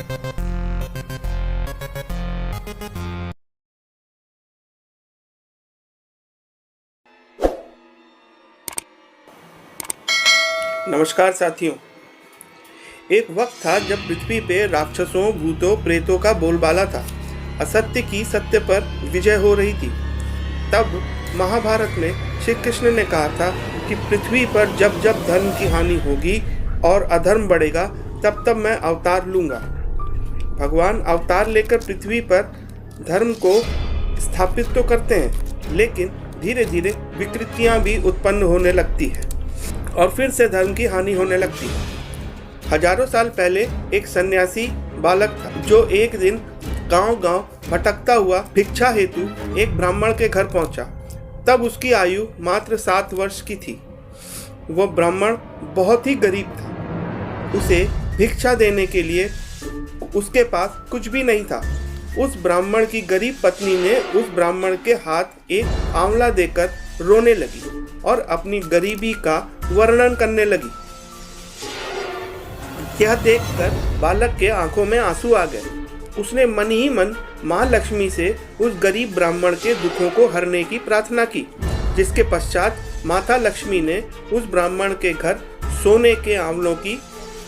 नमस्कार साथियों। एक वक्त था जब पृथ्वी पे राक्षसों, भूतों, प्रेतों का बोलबाला था। असत्य की सत्य पर विजय हो रही थी। तब महाभारत में श्री कृष्ण ने कहा था कि पृथ्वी पर जब जब धर्म की हानि होगी और अधर्म बढ़ेगा, तब तब मैं अवतार लूँगा। भगवान अवतार लेकर पृथ्वी पर धर्म को स्थापित तो करते हैं, लेकिन धीरे धीरे विकृतियाँ भी उत्पन्न होने लगती है और फिर से धर्म की हानि होने लगती है। हजारों साल पहले एक सन्यासी बालक था जो एक दिन गांव-गांव भटकता हुआ भिक्षा हेतु एक ब्राह्मण के घर पहुंचा। तब उसकी आयु मात्र 7 वर्ष की थी। वह ब्राह्मण बहुत ही गरीब था। उसे भिक्षा देने के लिए उसके पास कुछ भी नहीं था। उस ब्राह्मण की गरीब पत्नी ने उस ब्राह्मण के हाथ एक आंवला देकर रोने लगी और अपनी गरीबी का वर्णन करने लगी। यह देखकर बालक के आंखों में आंसू आ गए। उसने मन ही मन माँ लक्ष्मी से उस गरीब ब्राह्मण के दुखों को हरने की प्रार्थना की, जिसके पश्चात माता लक्ष्मी ने उस ब्राह्मण के घर सोने के आंवलों की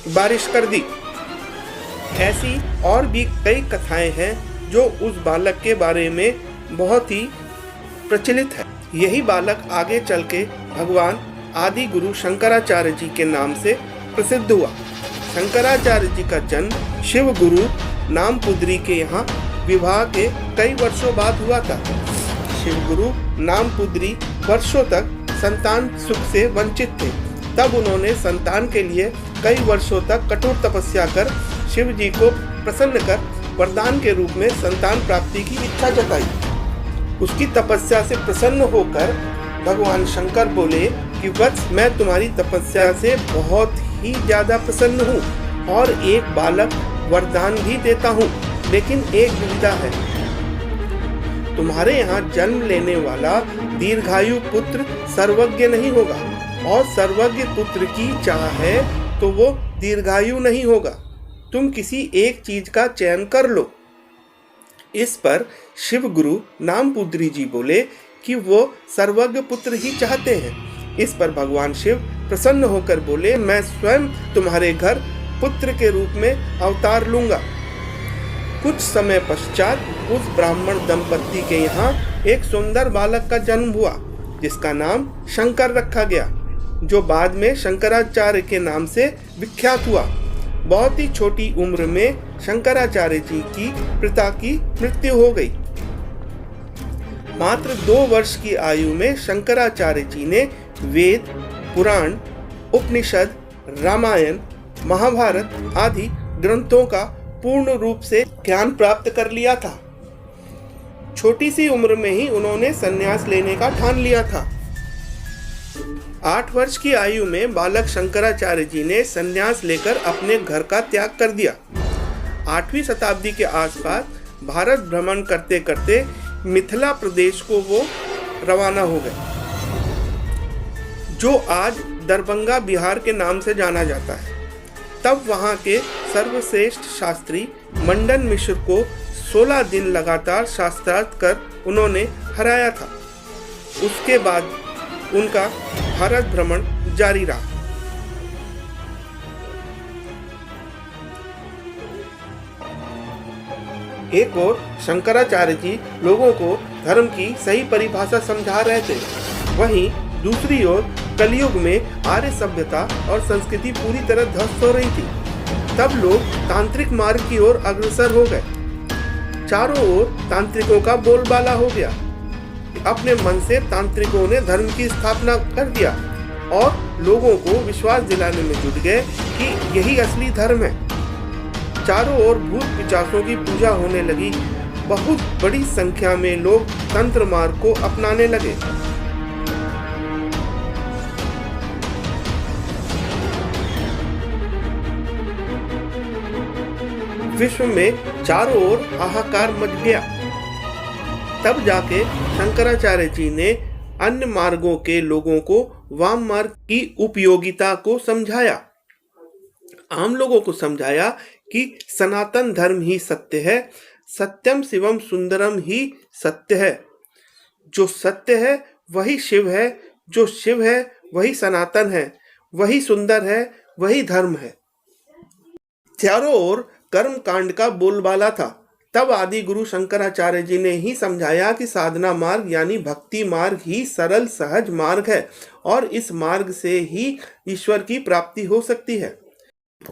बारिश कर दी। ऐसी और भी कई कथाएं हैं जो उस बालक के बारे में बहुत ही प्रचलित है। यही बालक आगे चल के भगवान आदि गुरु शंकराचार्य जी के नाम से प्रसिद्ध हुआ। शंकराचार्य जी का जन्म शिव गुरु नामपुद्री के यहाँ विवाह के कई वर्षों बाद हुआ था। शिव गुरु नामपुद्री वर्षों तक संतान सुख से वंचित थे। तब उन्होंने संतान के लिए कई वर्षों तक कठोर तपस्या कर शिव जी को प्रसन्न कर वरदान के रूप में संतान प्राप्ति की इच्छा जताई। उसकी तपस्या से प्रसन्न होकर भगवान शंकर बोले कि वत्स, मैं तुम्हारी तपस्या से बहुत ही ज्यादा प्रसन्न हूँ और एक बालक वरदान भी देता हूँ, लेकिन एक दुविधा है। तुम्हारे यहाँ जन्म लेने वाला दीर्घायु पुत्र सर्वज्ञ नहीं होगा, और सर्वज्ञ पुत्र की चाह है तो वो दीर्घायु नहीं होगा। तुम किसी एक चीज का चयन कर लो। इस पर शिव गुरु नामपुद्री जी बोले कि वो सर्वज्ञ पुत्र ही चाहते हैं। इस पर भगवान शिव प्रसन्न होकर बोले, मैं स्वयं तुम्हारे घर पुत्र के रूप में अवतार लूंगा। कुछ समय पश्चात उस ब्राह्मण दंपत्ति के यहाँ एक सुंदर बालक का जन्म हुआ, जिसका नाम शंकर रखा गया, जो बाद में शंकराचार्य के नाम से विख्यात हुआ। बहुत ही छोटी उम्र में शंकराचार्य जी की पिता की मृत्यु हो गई। मात्र 2 वर्ष की आयु में शंकराचार्य जी ने वेद, पुराण, उपनिषद, रामायण, महाभारत आदि ग्रंथों का पूर्ण रूप से ज्ञान प्राप्त कर लिया था। छोटी सी उम्र में ही उन्होंने संन्यास लेने का ठान लिया था। 8 वर्ष की आयु में बालक शंकराचार्य जी ने संन्यास लेकर अपने घर का त्याग कर दिया। 8वीं शताब्दी के आसपास भारत भ्रमण करते करते मिथिला प्रदेश को वो रवाना हो गए, जो आज दरभंगा बिहार के नाम से जाना जाता है। तब वहाँ के सर्वश्रेष्ठ शास्त्री मंडन मिश्र को 16 दिन लगातार शास्त्रार्थ कर उन्होंने हराया था। उसके बाद उनका भारत भ्रमण जारी रहा। एक ओर शंकराचार्य जी लोगों को धर्म की सही परिभाषा समझा रहे थे, वहीं दूसरी ओर कलयुग में आर्य सभ्यता और संस्कृति पूरी तरह ध्वस्त हो रही थी। तब लोग तांत्रिक मार्ग की ओर अग्रसर हो गए। चारों ओर तांत्रिकों का बोलबाला हो गया। अपने मन से तांत्रिकों ने धर्म की स्थापना कर दिया और लोगों को विश्वास दिलाने में जुट गए कि यही असली धर्म है। चारों ओर भूत पिशाचों की पूजा होने लगी। बहुत बड़ी संख्या में लोग तंत्र मार्ग को अपनाने लगे। विश्व में चारों ओर हाहाकार मच गया। तब जाके शंकराचार्य जी ने अन्य मार्गों के लोगों को वाम मार्ग की उपयोगिता को समझाया। आम लोगों को समझाया कि सनातन धर्म ही सत्य है, सत्यम शिवम सुंदरम ही सत्य है। जो सत्य है वही शिव है, जो शिव है वही सनातन है, वही सुंदर है, वही धर्म है। चारों ओर कर्म कांड का बोलबाला था। तब आदि गुरु शंकराचार्य जी ने ही समझाया कि साधना मार्ग यानी भक्ति मार्ग ही सरल सहज मार्ग है और इस मार्ग से ही ईश्वर की प्राप्ति हो सकती है।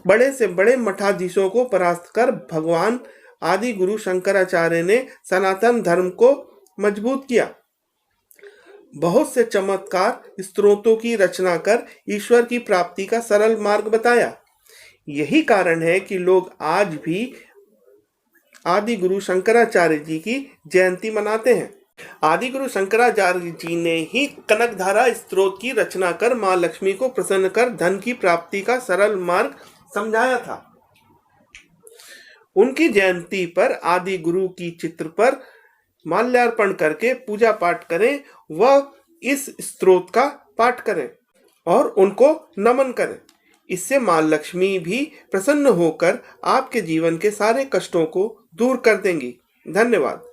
बड़े से बड़े मठाधीशों को परास्त कर भगवान आदि गुरु शंकराचार्य ने सनातन धर्म को मजबूत किया। बहुत से चमत्कार स्तोत्रों की रचना कर ईश्वर की प्राप्ति का सरल मार्ग बताया। यही कारण है कि लोग आज भी आदि गुरु शंकराचार्य जी की जयंती मनाते हैं। आदि गुरु शंकराचार्य जी ने ही कनकधारा स्तोत्र की रचना कर मां लक्ष्मी को प्रसन्न कर धन की प्राप्ति का सरल मार्ग समझाया था। उनकी जयंती पर आदि गुरु की चित्र पर माल्यार्पण करके पूजा पाठ करें व इस स्तोत्र का पाठ करें और उनको नमन करें। इससे मां लक्ष्मी भी प्रसन्न होकर आपके जीवन के सारे कष्टों को दूर कर देंगी। धन्यवाद।